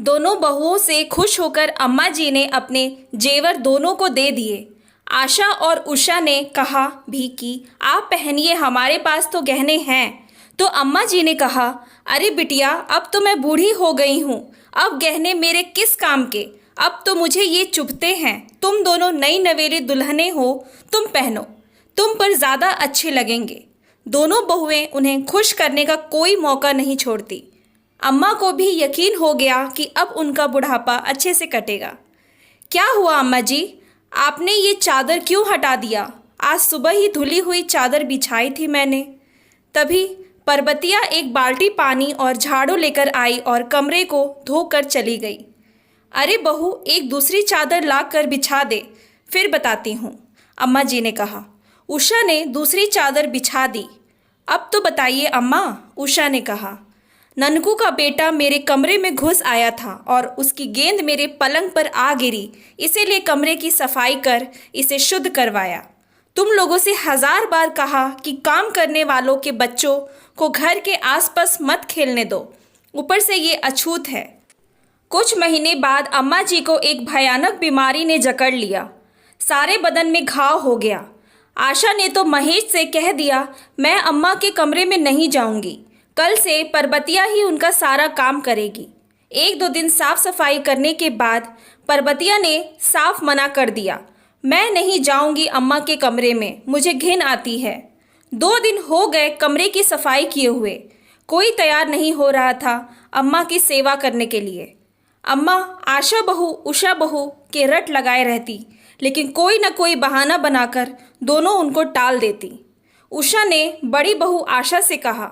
दोनों बहुओं से खुश होकर अम्मा जी ने अपने जेवर दोनों को दे दिए। आशा और उषा ने कहा भी कि आप पहनिए, हमारे पास तो गहने हैं। तो अम्मा जी ने कहा, अरे बिटिया, अब तो मैं बूढ़ी हो गई हूँ, अब गहने मेरे किस काम के, अब तो मुझे ये चुभते हैं। तुम दोनों नई नवेली दुल्हनें हो, तुम पहनो, तुम पर ज़्यादा अच्छे लगेंगे। दोनों बहुएं उन्हें खुश करने का कोई मौका नहीं छोड़ती। अम्मा को भी यकीन हो गया कि अब उनका बुढ़ापा अच्छे से कटेगा। क्या हुआ अम्मा जी, आपने ये चादर क्यों हटा दिया? आज सुबह ही धुली हुई चादर बिछाई थी मैंने। तभी परबतिया एक बाल्टी पानी और झाड़ू लेकर आई और कमरे को धोकर चली गई। अरे बहू, एक दूसरी चादर ला कर बिछा दे, फिर बताती हूँ, अम्मा जी ने कहा। उषा ने दूसरी चादर बिछा दी। अब तो बताइए अम्मा, उषा ने कहा। ननकू का बेटा मेरे कमरे में घुस आया था और उसकी गेंद मेरे पलंग पर आ गिरी, इसीलिए कमरे की सफाई कर इसे शुद्ध करवाया। तुम लोगों से 1000 बार कहा कि काम करने वालों के बच्चों को घर के आसपास मत खेलने दो, ऊपर से ये अछूत है। कुछ महीने बाद अम्मा जी को एक भयानक बीमारी ने जकड़ लिया। सारे बदन में घाव हो गया। आशा ने तो महेश से कह दिया, मैं अम्मा के कमरे में नहीं जाऊंगी, कल से परबतिया ही उनका सारा काम करेगी। 1-2 दिन साफ सफाई करने के बाद परबतिया ने साफ मना कर दिया, मैं नहीं जाऊंगी अम्मा के कमरे में, मुझे घिन आती है। 2 दिन हो गए कमरे की सफाई किए हुए, कोई तैयार नहीं हो रहा था अम्मा की सेवा करने के लिए। अम्मा आशा बहू उषा बहू के रट लगाए रहती, लेकिन कोई न कोई बहाना बनाकर दोनों उनको टाल देती। उषा ने बड़ी बहू आशा से कहा,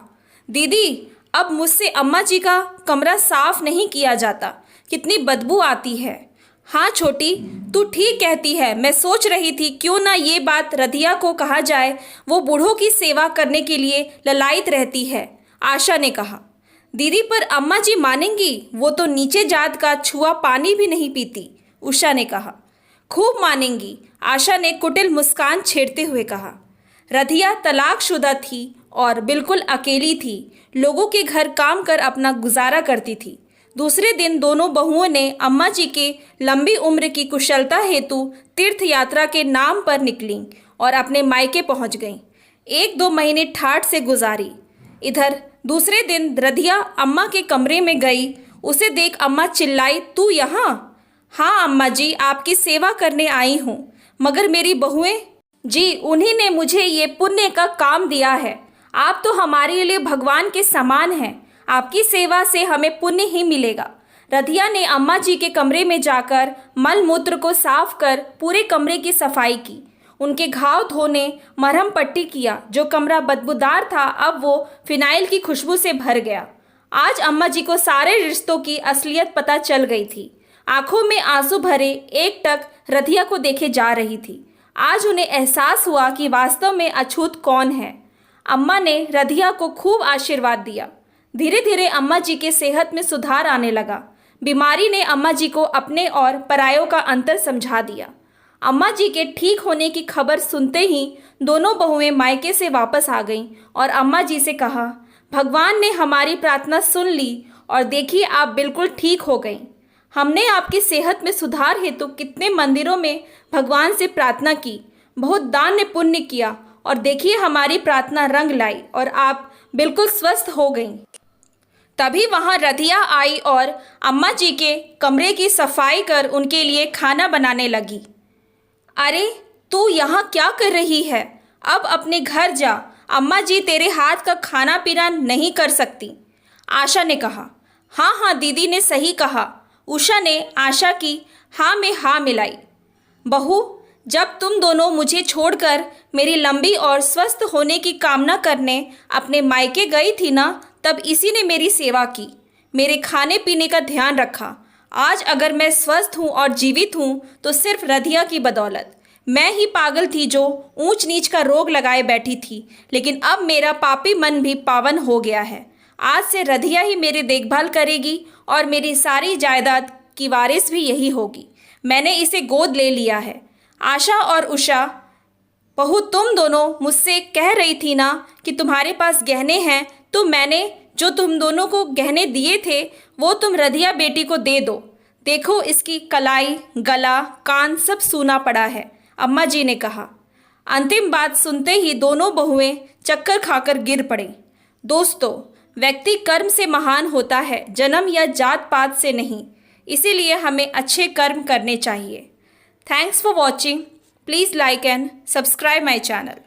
दीदी, अब मुझसे अम्मा जी का कमरा साफ नहीं किया जाता, कितनी बदबू आती है। हाँ छोटी, तू ठीक कहती है, मैं सोच रही थी क्यों ना ये बात रधिया को कहा जाए, वो बूढ़ों की सेवा करने के लिए ललायत रहती है, आशा ने कहा। दीदी, पर अम्मा जी मानेंगी, वो तो नीचे जात का छुआ पानी भी नहीं पीती, उषा ने कहा। खूब मानेंगी, आशा ने कुटिल मुस्कान छेड़ते हुए कहा। रधिया तलाकशुदा थी और बिल्कुल अकेली थी, लोगों के घर काम कर अपना गुजारा करती थी। दूसरे दिन दोनों बहुओं ने अम्मा जी के लंबी उम्र की कुशलता हेतु तीर्थ यात्रा के नाम पर निकलीं और अपने मायके पहुंच गईं। 1-2 महीने ठाठ से गुजारी। इधर दूसरे दिन रधिया अम्मा के कमरे में गई। उसे देख अम्मा चिल्लाई, तू यहाँ? हाँ अम्मा जी, आपकी सेवा करने आई हूँ। मगर मेरी बहुएं? जी, उन्हीं ने मुझे ये पुण्य का काम दिया है। आप तो हमारे लिए भगवान के समान हैं, आपकी सेवा से हमें पुण्य ही मिलेगा। रधिया ने अम्मा जी के कमरे में जाकर मल मूत्र को साफ कर पूरे कमरे की सफाई की, उनके घाव धोने, मरहम पट्टी किया। जो कमरा बदबूदार था अब वो फिनाइल की खुशबू से भर गया। आज अम्मा जी को सारे रिश्तों की असलियत पता चल गई थी। आंखों में आंसू भरे एकटक रधिया को देखे जा रही थी। आज उन्हें एहसास हुआ कि वास्तव में अछूत कौन है। अम्मा ने रधिया को खूब आशीर्वाद दिया। धीरे धीरे अम्मा जी के सेहत में सुधार आने लगा। बीमारी ने अम्मा जी को अपने और परायों का अंतर समझा दिया। अम्मा जी के ठीक होने की खबर सुनते ही दोनों बहुएं मायके से वापस आ गईं और अम्मा जी से कहा, भगवान ने हमारी प्रार्थना सुन ली और देखिए आप बिल्कुल ठीक हो गईं। हमने आपकी सेहत में सुधार हेतु कितने मंदिरों में भगवान से प्रार्थना की, बहुत दान पुण्य किया और देखिए हमारी प्रार्थना रंग लाई और आप बिल्कुल स्वस्थ हो गईं। तभी वहाँ रधिया आई और अम्मा जी के कमरे की सफाई कर उनके लिए खाना बनाने लगी। अरे तू यहाँ क्या कर रही है? अब अपने घर जा, अम्मा जी तेरे हाथ का खाना पीना नहीं कर सकती, आशा ने कहा। हाँ हाँ, दीदी ने सही कहा, उषा ने आशा की हाँ में हाँ मिलाई। बहू, जब तुम दोनों मुझे छोड़कर मेरी लंबी और स्वस्थ होने की कामना करने अपने मायके गई थी ना, तब इसी ने मेरी सेवा की, मेरे खाने पीने का ध्यान रखा। आज अगर मैं स्वस्थ हूँ और जीवित हूँ तो सिर्फ रधिया की बदौलत। मैं ही पागल थी जो ऊंच नीच का रोग लगाए बैठी थी, लेकिन अब मेरा पापी मन भी पावन हो गया है। आज से रधिया ही मेरी देखभाल करेगी और मेरी सारी जायदाद की वारिस भी यही होगी। मैंने इसे गोद ले लिया है। आशा और उषा, बहू तुम दोनों मुझसे कह रही थी ना कि तुम्हारे पास गहने हैं, तो मैंने जो तुम दोनों को गहने दिए थे वो तुम रधिया बेटी को दे दो। देखो इसकी कलाई, गला, कान सब सूना पड़ा है, अम्मा जी ने कहा। अंतिम बात सुनते ही दोनों बहुएं चक्कर खाकर गिर पड़ीं। दोस्तों, व्यक्ति कर्म से महान होता है, जन्म या जात पात से नहीं। इसीलिए हमें अच्छे कर्म करने चाहिए। Thanks for watching. Please like and subscribe my channel.